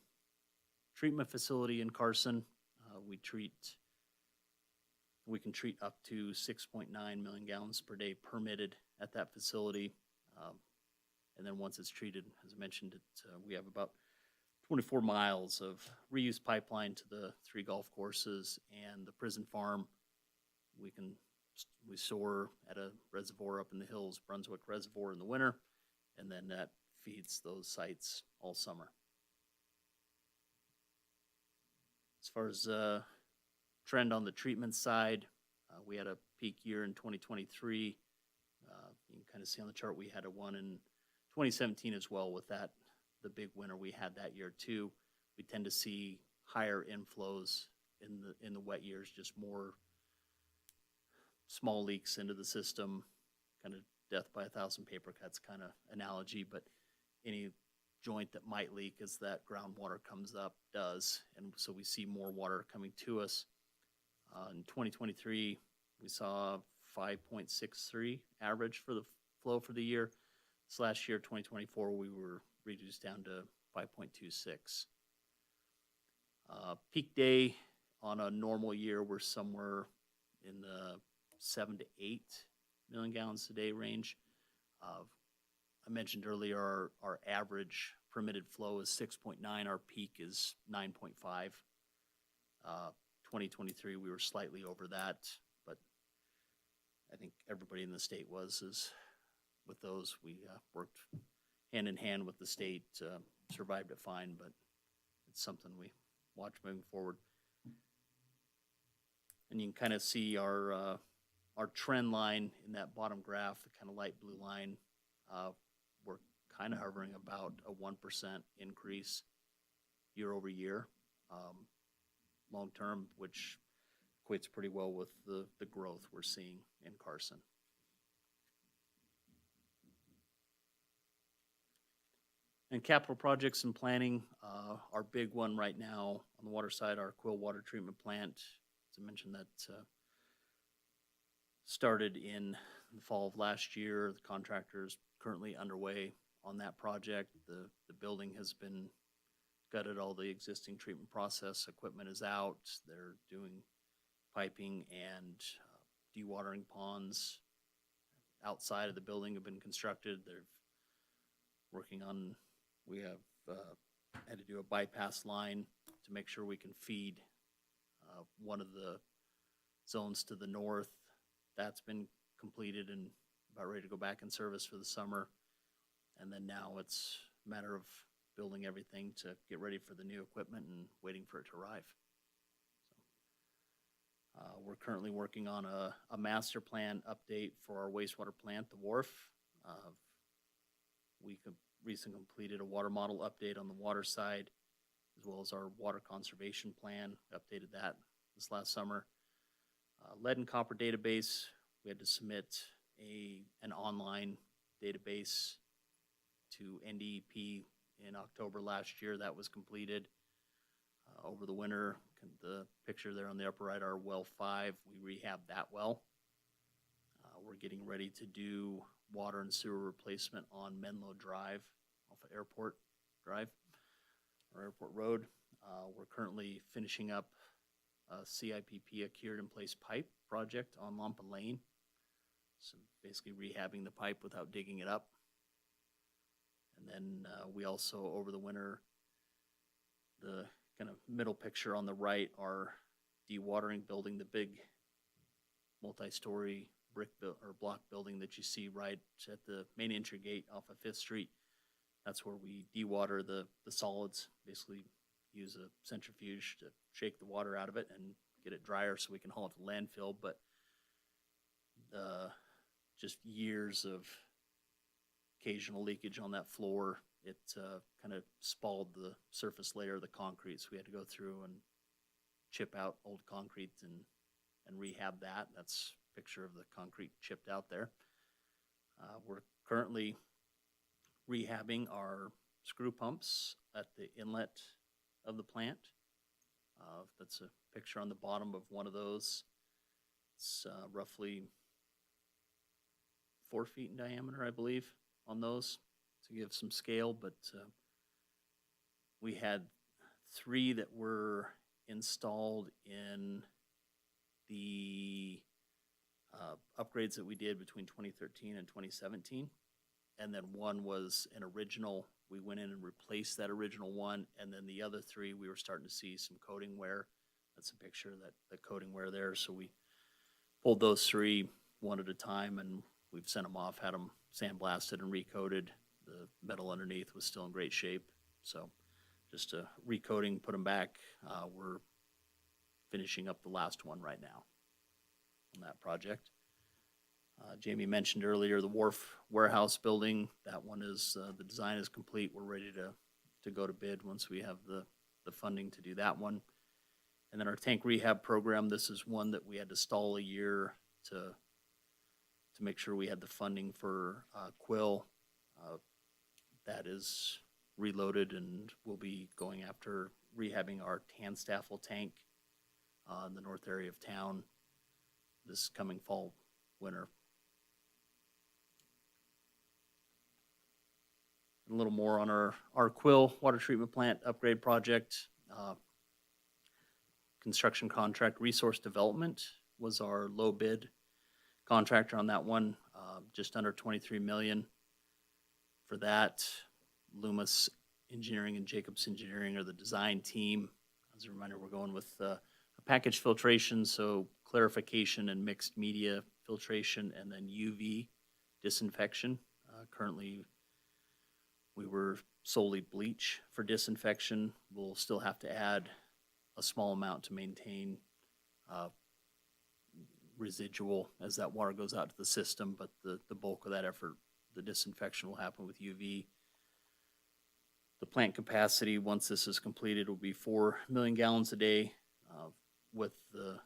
treatment facility in Carson. We can treat up to 6.9 million gallons per day permitted at that facility. And then once it's treated, as I mentioned, we have about 24 miles of reuse pipeline to the 3 golf courses and the prison farm. We store at a reservoir up in the hills, Brunswick Reservoir, in the winter, and then that feeds those sites all summer. As far as trend on the treatment side, we had a peak year in 2023. You can kind of see on the chart we had one in 2017 as well. With that, the big winter we had that year too. We tend to see higher inflows in the wet years, just more small leaks into the system, kind of death by 1,000 paper cuts kind of analogy, but any joint that might leak as that groundwater comes up does, and so we see more water coming to us. In 2023, we saw 5.63 average for the flow for the year. This last year, 2024, we were reduced down to 5.26. Peak day on a normal year, we're somewhere in the 7 to 8 million gallons a day range. I mentioned earlier our average permitted flow is 6.9. Our peak is 9.5. 2023, we were slightly over that, but I think everybody in the state was. With those, we worked hand in hand with the state, survived it fine, but it's something we watch moving forward. And you can kind of see our trend line in that bottom graph, the kind of light blue line. We're kind of hovering about a 1% increase year over year, long term, which equates pretty well with the growth we're seeing in Carson. And capital projects and planning, our big one right now on the water side, our Quill water treatment plant. As I mentioned, that started in the fall of last year. The contractor is currently underway on that project. The building has been gutted. All the existing treatment process equipment is out. They're doing piping and dewatering ponds outside of the building have been constructed. They're working on, we have had to do a bypass line to make sure we can feed one of the zones to the north. That's been completed and about ready to go back in service for the summer. And then now it's a matter of building everything to get ready for the new equipment and waiting for it to arrive. So, we're currently working on a master plan update for our wastewater plant, the wharf. We recently completed a water model update on the water side, as well as our water conservation plan, updated that this last summer. Lead and copper database, we had to submit an online database to NDEP in October last year. That was completed. Over the winter, the picture there on the upper right, our well 5, we rehabbed that well. We're getting ready to do water and sewer replacement on Menlo Drive off of Airport Drive or Airport Road. We're currently finishing up a CIPP, a cured in place pipe project on Lampa Lane. So basically rehabbing the pipe without digging it up. And then we also, over the winter, the kind of middle picture on the right are dewatering building, the big multi-story brick or block building that you see right at the main entry gate off of 5th Street. That's where we dewater the solids, basically use a centrifuge to shake the water out of it and get it drier so we can haul it to landfill. But just years of occasional leakage on that floor, it kind of spalled the surface layer of the concrete. So we had to go through and chip out old concrete and rehab that. That's a picture of the concrete chipped out there. We're currently rehabbing our screw pumps at the inlet of the plant. That's a picture on the bottom of one of those. It's roughly 4 feet in diameter, I believe, on those to give some scale. But we had 3 that were installed in the upgrades that we did between 2013 and 2017. And then 1 was an original. We went in and replaced that original one. And then the other 3, we were starting to see some coating wear. That's a picture of the coating wear there. So we pulled those 3 one at a time, and we've sent them off, had them sandblasted and recoated. The metal underneath was still in great shape. So just a recoating, put them back. We're finishing up the last one right now on that project. Jamie mentioned earlier the wharf warehouse building. That one is, the design is complete. We're ready to go to bid once we have the funding to do that one. And then our tank rehab program, this is one that we had to stall a year to make sure we had the funding for Quill. That is reloaded, and we'll be going after rehabbing our Tanstaffel tank in the north area of town this coming fall, winter. A little more on our Quill water treatment plant upgrade project. Construction contract Resource Development was our low bid contractor on that one, just under $23 million. For that, Loomis Engineering and Jacobs Engineering are the design team. As a reminder, we're going with a package filtration, so clarification and mixed media filtration, and then UV disinfection. Currently, we were solely bleach for disinfection. We'll still have to add a small amount to maintain residual as that water goes out to the system, but the bulk of that effort, the disinfection, will happen with UV. The plant capacity, once this is completed, will be 4 million gallons a day. With the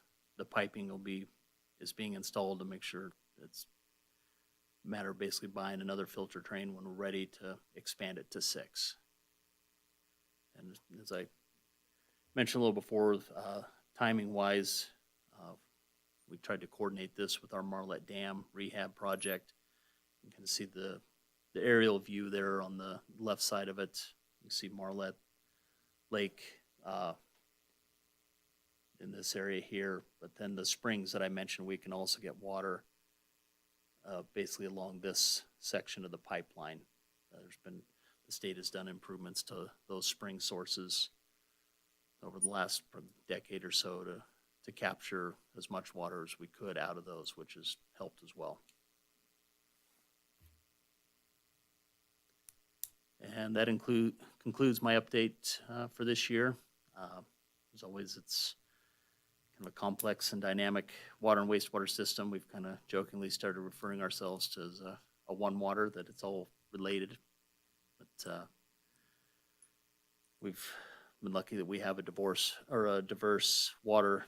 piping is being installed to make sure it's a matter of basically buying another filter train when we're ready to expand it to 6. And as I mentioned a little before, timing-wise, we tried to coordinate this with our Marlette Dam rehab project. You can see the aerial view there on the left side of it. You can see Marlette Lake in this area here. But then the springs that I mentioned, we can also get water basically along this section of the pipeline. The state has done improvements to those spring sources over the last decade or so to capture as much water as we could out of those, which has helped as well. And that concludes my update for this year. As always, it's kind of a complex and dynamic water and wastewater system. We've kind of jokingly started referring ourselves to as a one water, that it's all related. But we've been lucky that we have a diverse water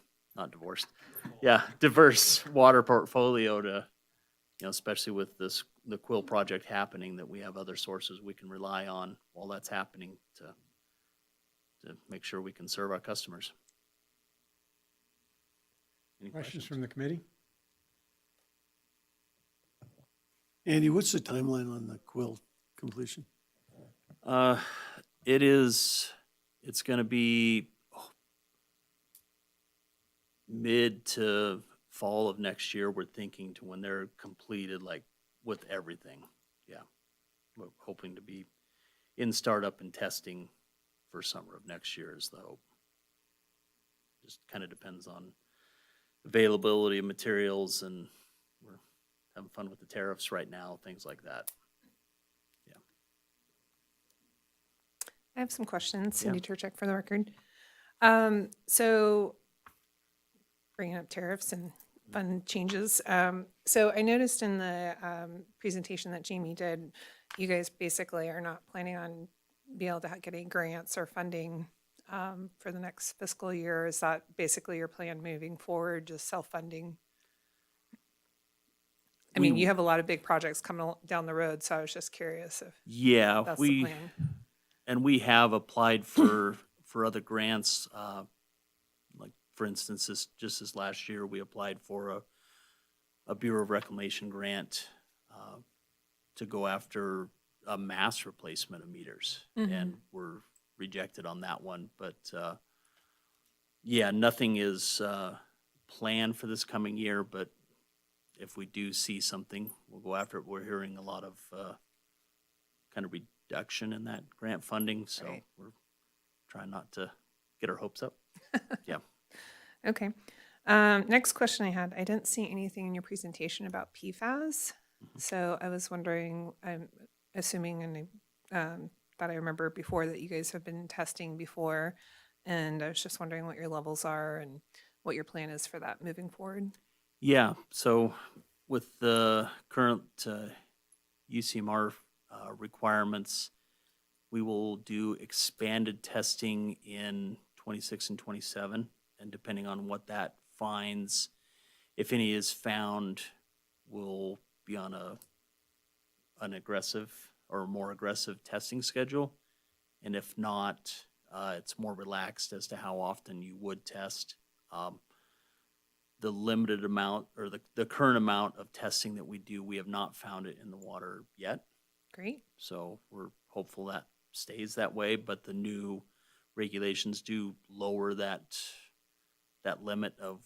portfolio to, especially with the Quill project happening, that we have other sources we can rely on while that's happening to make sure we can serve our customers. Any Questions from the committee? Andy, what's the timeline on the Quill completion? It's gonna be mid to fall of next year, we're thinking, to when they're completed, like with everything. Yeah. We're hoping to be in startup and testing for summer of next year is the hope. Just kind of depends on availability of materials, and we're having fun with the tariffs right now, things like that. I have some questions, Yeah. Cindy Turchek for the record. So bringing up tariffs and fun changes. So I noticed in the presentation that Jamie did, you guys basically are not planning on being able to get any grants or funding for the next fiscal year. Is that basically your plan moving forward, just self-funding? I mean, you have a lot of big projects coming down the road, so I was just curious if Yeah, that's the plan. and we have applied for other grants. Like, for instance, just this last year, we applied for a Bureau of Reclamation grant to go after a mass replacement of meters, and were rejected on that one. But yeah, nothing is planned for this coming year. But if we do see something, we'll go after it. We're hearing a lot of kind of reduction in that grant funding, so Right. we're trying not to get our hopes up. Yeah. Okay. Next question I had, I didn't see anything in your presentation about PFAS. So I was wondering, I'm assuming, and that I remember before, that you guys have been testing before. And I was just wondering what your levels are and what your plan is for that moving forward. Yeah, so with the current UCMR requirements, we will do expanded testing in 26 and 27, and depending on what that finds, if any is found, we'll be on an aggressive or more aggressive testing schedule, and if not, it's more relaxed as to how often you would test. The limited amount, or the current amount of testing that we do, we have not found it in the water yet. Great. So we're hopeful that stays that way, but the new regulations do lower that limit of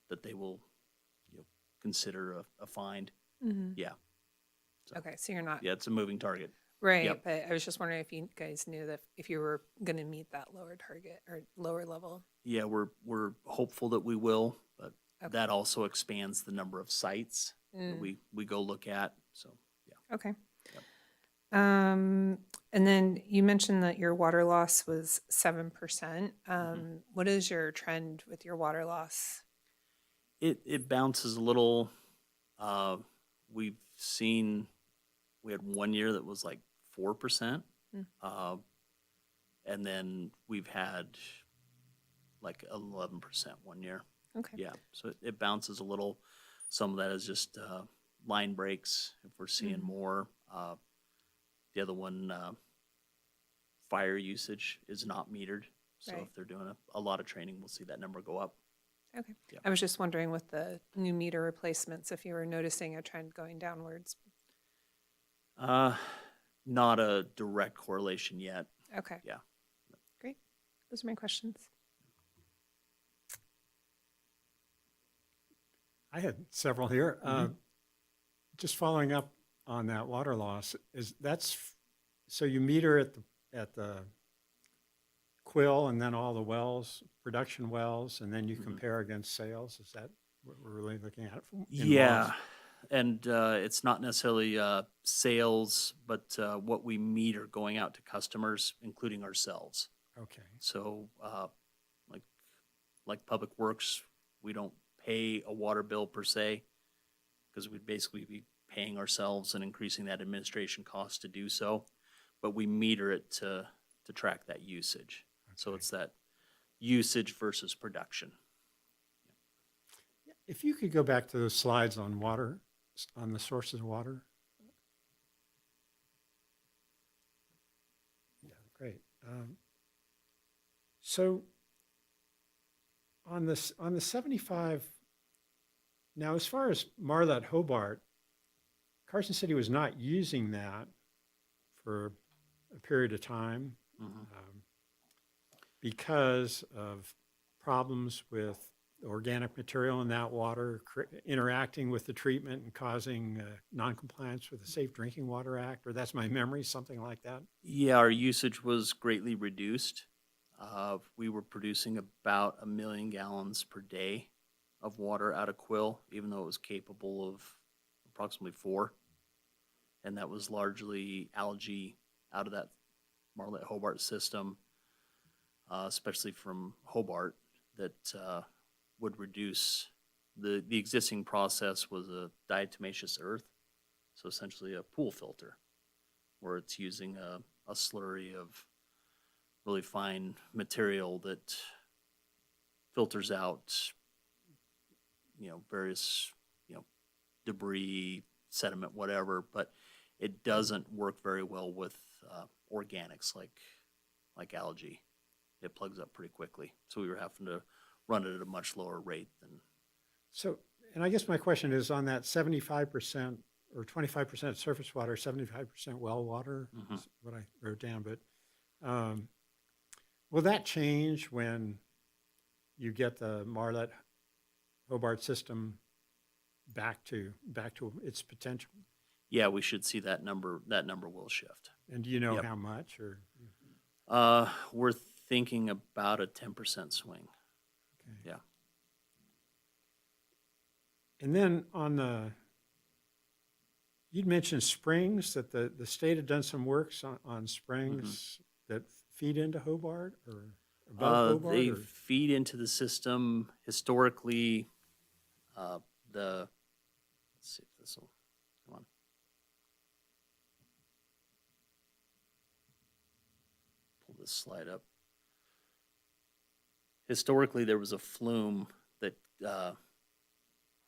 that they will, consider a fine. Yeah. So, Okay, so you're not, yeah, it's a moving target. right, Yep. but I was just wondering if you guys knew that if you were going to meet that lower target or lower level. Yeah, we're hopeful that we will, but Okay. that also expands the number of sites that we go look at. So yeah. Okay. Yep. And then you mentioned that your water loss was 7%. What is your trend with your water loss? It bounces a little. We've seen, we had one year that was like 4%. And then we've had like 11% one year. Okay. Yeah, so it bounces a little. Some of that is just line breaks if we're seeing more. The other one, fire usage is not metered. So Right. if they're doing a lot of training, we'll see that number go up. Okay. Yeah. I was just wondering with the new meter replacements, if you were noticing a trend going downwards. Not a direct correlation yet. Okay. Yeah. Great. Those are my questions. I had several here. Just following up on that water loss, so you meter at the quill and then all the wells, production wells, and then you compare against sales? Is that what we're really looking at? In Yeah, loss? and it's not necessarily sales, but what we meter going out to customers, including ourselves. Okay. So, like Public Works, we don't pay a water bill per se, because we'd basically be paying ourselves and increasing that administration cost to do so. But we meter it to track that usage. So Okay. it's that usage versus production. If you could go back to those slides on water, on the sources of water. Yeah, great. So on the 75, now as far as Marlette Hobart, Carson City was not using that for a period of time. because of problems with organic material in that water interacting with the treatment and causing noncompliance with the Safe Drinking Water Act, or that's my memory, something like that? Yeah, our usage was greatly reduced. We were producing about 1 million gallons per day of water out of Quill, even though it was capable of approximately 4. And that was largely algae out of that Marlette Hobart system, especially from Hobart, that would reduce the existing process was a diatomaceous earth, so essentially a pool filter, where it's using a slurry of really fine material that filters out, various, debris, sediment, whatever, but it doesn't work very well with organics like algae. It plugs up pretty quickly. So we were having to run it at a much lower rate than. So, and I guess my question is on that 75% or 25% surface water, 75% well water, is what I wrote down, but will that change when you get the Marlette Hobart system back to its potential? Yeah, we should see that number will shift. And do you know Yep. how much, or? We're thinking about a 10% swing. Okay. Yeah. And then you'd mentioned springs, that the state had done some works on springs that feed into Hobart or above Hobart? They or- feed into the system historically. Let's see if this will come on. Pull this slide up. Historically, there was a flume that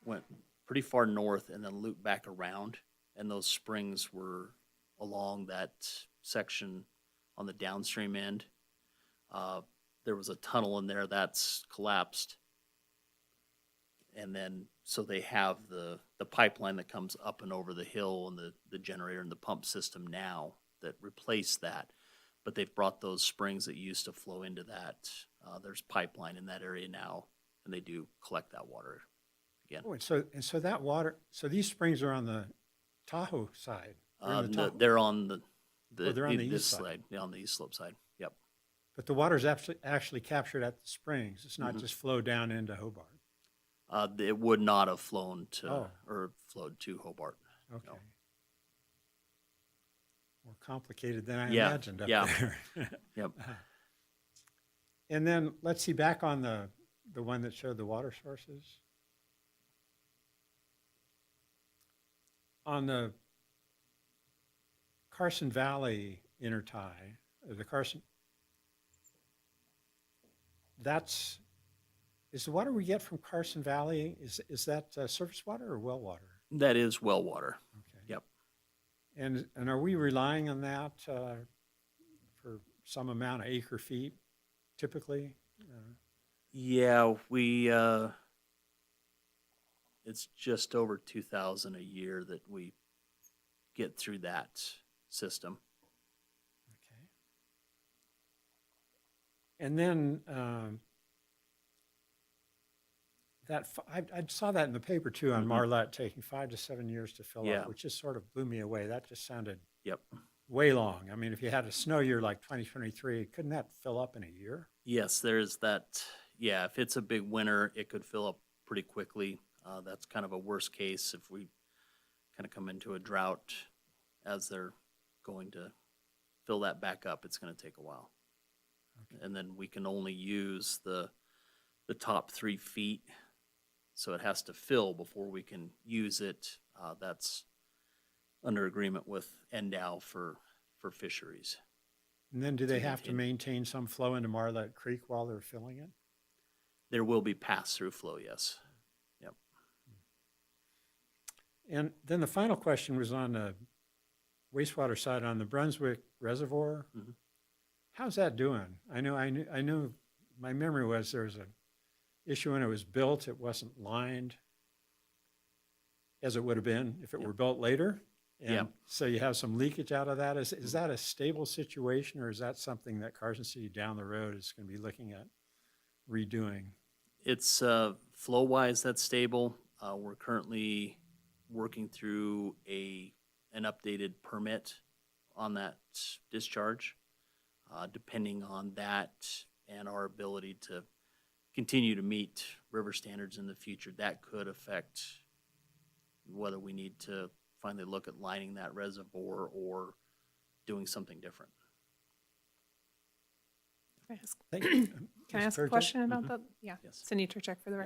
went pretty far north and then looped back around, and those springs were along that section on the downstream end. There was a tunnel in there that's collapsed, and then so they have the pipeline that comes up and over the hill and the generator and the pump system now that replace that, but they've brought those springs that used to flow into that. There's pipeline in that area now, and they do collect that water again. Oh, and so that water, so these springs are on the Tahoe side? They're in the Tahoe. They're on the they're on the this east side. side, yeah, on the east slope side. Yep. But the water's actually captured at the springs. It's not just flow down into Hobart. It would not have flown to Oh. or flowed to Hobart. Okay. No. More complicated than I Yeah, imagined up yeah. there. Yep. And then let's see, back on the one that showed the water sources. On the Carson Valley intertie, the Carson, is the water we get from Carson Valley, is that surface water or well water? That is well water. Okay. Yep. And are we relying on that for some amount of acre feet typically? Yeah, we it's just over 2,000 a year that we get through that system. Okay. And then I saw that in the paper too on Marlette taking 5 to 7 years to fill Yeah. up, which just sort of blew me away. That just sounded Yep. way long. I mean, if you had a snow year like 2023, couldn't that fill up in a year? Yes, there's that. Yeah, if it's a big winter, it could fill up pretty quickly. That's kind of a worst case if we kind of come into a drought as they're going to fill that back up. It's going to take a while. Okay. And then we can only use the top 3 feet. So it has to fill before we can use it. That's under agreement with NDOW for fisheries. And then do they To have to maintain some flow into Marlette Creek while they're filling it? There will be pass-through flow, yes. Yep. And then the final question was on the wastewater side on the Brunswick Reservoir. Mhm. How's that doing? I know my memory was there was an issue when it was built, it wasn't lined as it would have been if it were built later. Yeah. And so you have some leakage out of that. Is that a stable situation, or is that something that Carson City down the road is going to be looking at redoing? It's flow-wise, that's stable. We're currently working through an updated permit on that discharge. Depending on that and our ability to continue to meet river standards in the future, that could affect whether we need to finally look at lining that reservoir or doing something different. Can I ask- Thank you. Can I Ms. ask a Perkins? question about Mhm. that? Yeah, Yes. Cindy Turchek for the Yep.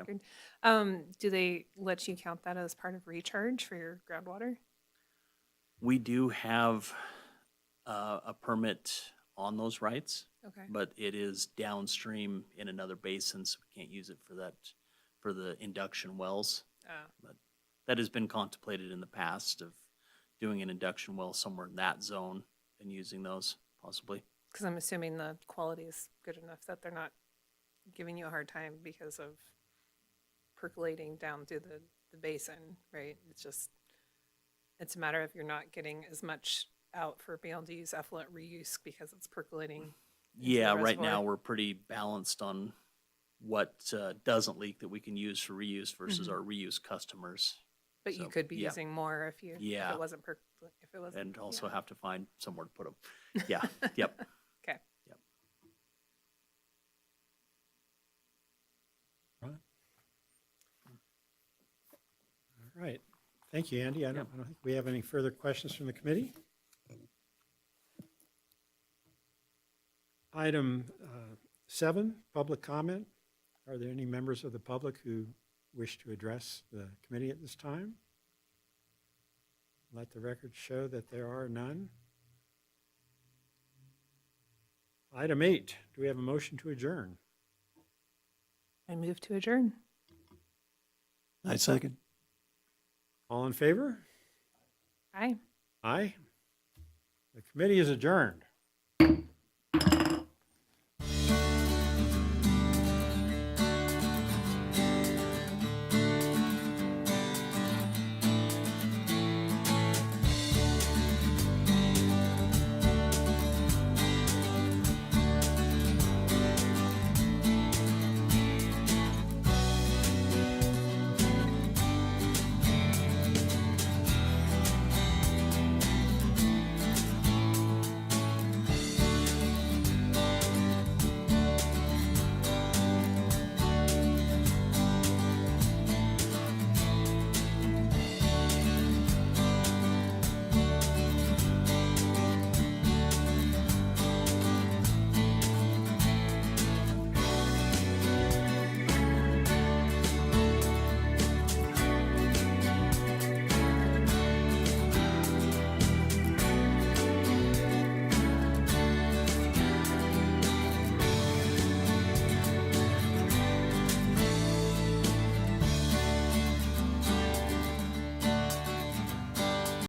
record. Do they let you count that as part of recharge for your groundwater? We do have a permit on those rights, Okay. but it is downstream in another basin, so we can't use it for that, for the induction wells. But that has been contemplated in the past of doing an induction well somewhere in that zone and using those possibly. Because I'm assuming the quality is good enough that they're not giving you a hard time because of percolating down through the basin, right? It's a matter of you're not getting as much out for being able to use effluent reuse because it's percolating. into the Yeah, right reservoir. now we're pretty balanced on what doesn't leak that we can use for reuse versus our reuse customers. But you So, could be yeah. using more if if Yeah. it wasn't if it wasn't. And also yeah. have to find somewhere to put them. Yeah, yep. Okay. Yep. All right. Thank you, Andy. I don't think we have any further questions from the committee. Item 7, public comment. Are there any members of the public who wish to address the committee at this time? Let the record show that there are none. Item 8, do we have a motion to adjourn? I move to adjourn. I second. All in favor? Aye. Aye. The committee is adjourned.